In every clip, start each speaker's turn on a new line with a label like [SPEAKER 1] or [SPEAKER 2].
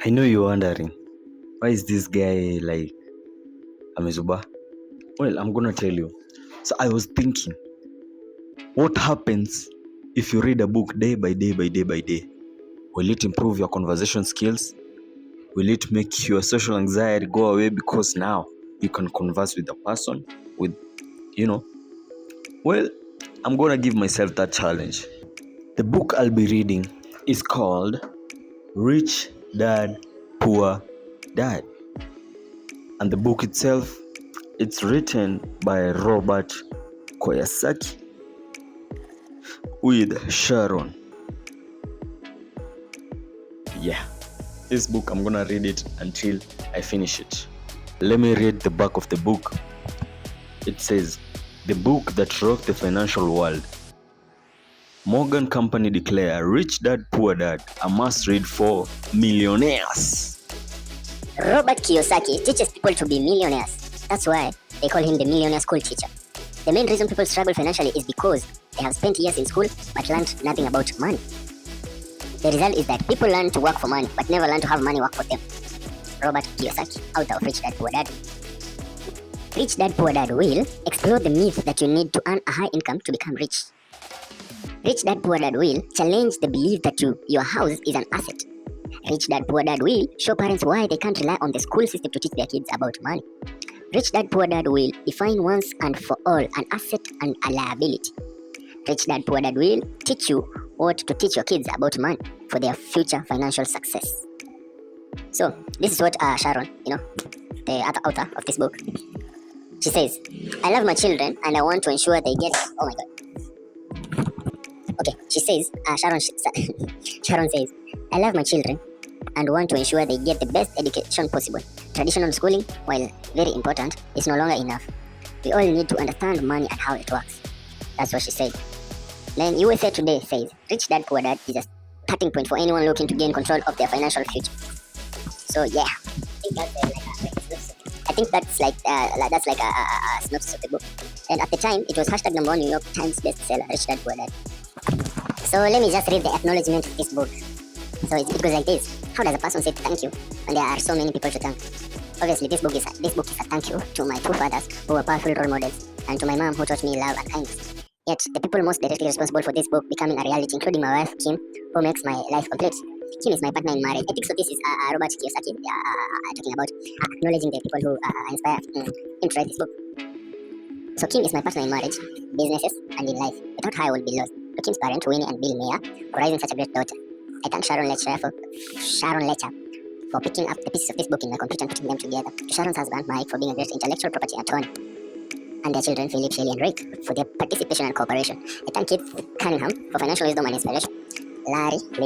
[SPEAKER 1] I know you're wondering, why is this guy like amezuba? Well, I'm gonna tell you. So I was thinking, what happens if you read a book day by day by day by day? Will it improve your conversation skills? Will it make your social anxiety go away because now you can converse with a person with, Well, I'm gonna give myself that challenge. The book I'll be reading is called Rich Dad, Poor Dad. And the book itself, it's written by Robert Kiyosaki with Sharon. Yeah, this book, I'm gonna read it until I finish it. Let me read the back of the book. It says, the book that rocked the financial world. Morgan Company declare Rich Dad, Poor Dad a must-read for millionaires.
[SPEAKER 2] Robert Kiyosaki teaches people to be millionaires. That's why they call him the millionaire school teacher. The main reason people struggle financially is because they have spent years in school but learned nothing about money. The result is that people learn to work for money but never learn to have money work for them. Robert Kiyosaki, author of Rich Dad, Poor Dad. Rich Dad, Poor Dad will explore the myth that you need to earn a high income to become rich. Rich Dad, Poor Dad will challenge the belief that your house is an asset. Rich Dad, Poor Dad will show parents why they can't rely on the school system to teach their kids about money. Rich Dad, Poor Dad will define once and for all an asset and a liability. Rich Dad, Poor Dad will teach you what to teach your kids about money for their future financial success. So, this is what Sharon, the author of this book, she says, I love my children and I want to ensure they get, oh my god. Okay, she says, Sharon says, I love my children and want to ensure they get the best education possible. Traditional schooling, while very important, is no longer enough. We all need to understand money and how it works. That's what she said. Then USA Today says, Rich Dad, Poor Dad is a starting point for anyone looking to gain control of their financial future. So yeah, I think that's like a synopsis of the book. And at the time, it was #1 New York Times bestseller, Rich Dad, Poor Dad. So let me just read the acknowledgement of this book. So it goes like this. How does a person say thank you when there are so many people to thank? Obviously, this book is a thank you to my two fathers who were powerful role models, and to my mom who taught me love and kindness. Yet, the people most directly responsible for this book becoming a reality, including my wife, Kim, who makes my life complete. Kim is my partner in marriage. I think so this is Robert Kiyosaki talking about acknowledging the people who inspire him to write this book. So Kim is my partner in marriage, businesses, and in life. Without her, I would be lost. To Kim's parents, Winnie and Bill Mayer, for raising such a great daughter. I thank Sharon Letcher for picking up the pieces of this book in my computer and putting them together. To Sharon's husband, Mike, for being a great intellectual property attorney. And their children, Philip, Shelly, and Rick, for their participation and cooperation. I thank Keith Cunningham for financial wisdom and inspiration. Larry and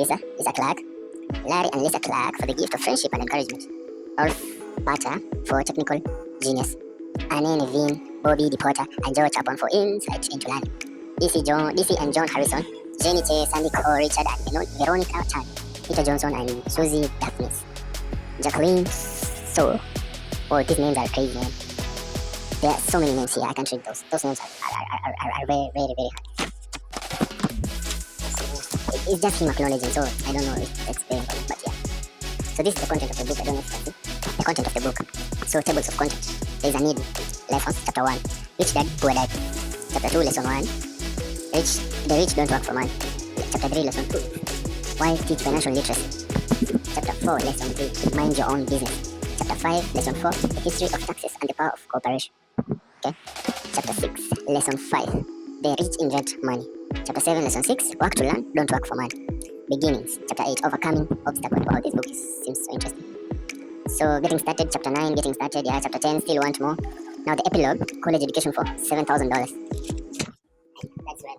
[SPEAKER 2] Lisa Clark for the gift of friendship and encouragement. Rolf Pater for technical genius. Anne Nevin, Bobby DePorter, and Joe Chapon for insight into learning. DC and John Harrison, Jenny Che, Sandy Cole, Richard and Veronica Chan, Peter Johnson and Susie Daphnis, Jacqueline So. Oh, these names are crazy, man. There are so many names here, I can't read those. Those names are very, very, very hard. It's just him acknowledging, so I don't know if that's very important, but yeah. So this is the content of the book, I don't know if you can see. The content of the book. So tables of content. There is a need. Lessons, chapter 1. Rich Dad, Poor Dad. Chapter 2, lesson 1. The rich don't work for money. Chapter 3, lesson 2. Why teach financial literacy. Chapter 4, lesson 3. Mind your own business. Chapter 5, lesson 4. The history of taxes and the power of cooperation. Okay. Chapter 6, lesson 5. The rich invent money. Chapter 7, lesson 6. Work to learn, don't work for money. Beginnings. Chapter 8, overcoming obstacles. Wow, this book seems so interesting. So getting started. Chapter 9, getting started. Yeah, chapter 10, still want more. Now the epilogue, college education for $7,000. That's where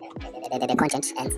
[SPEAKER 2] the content ends.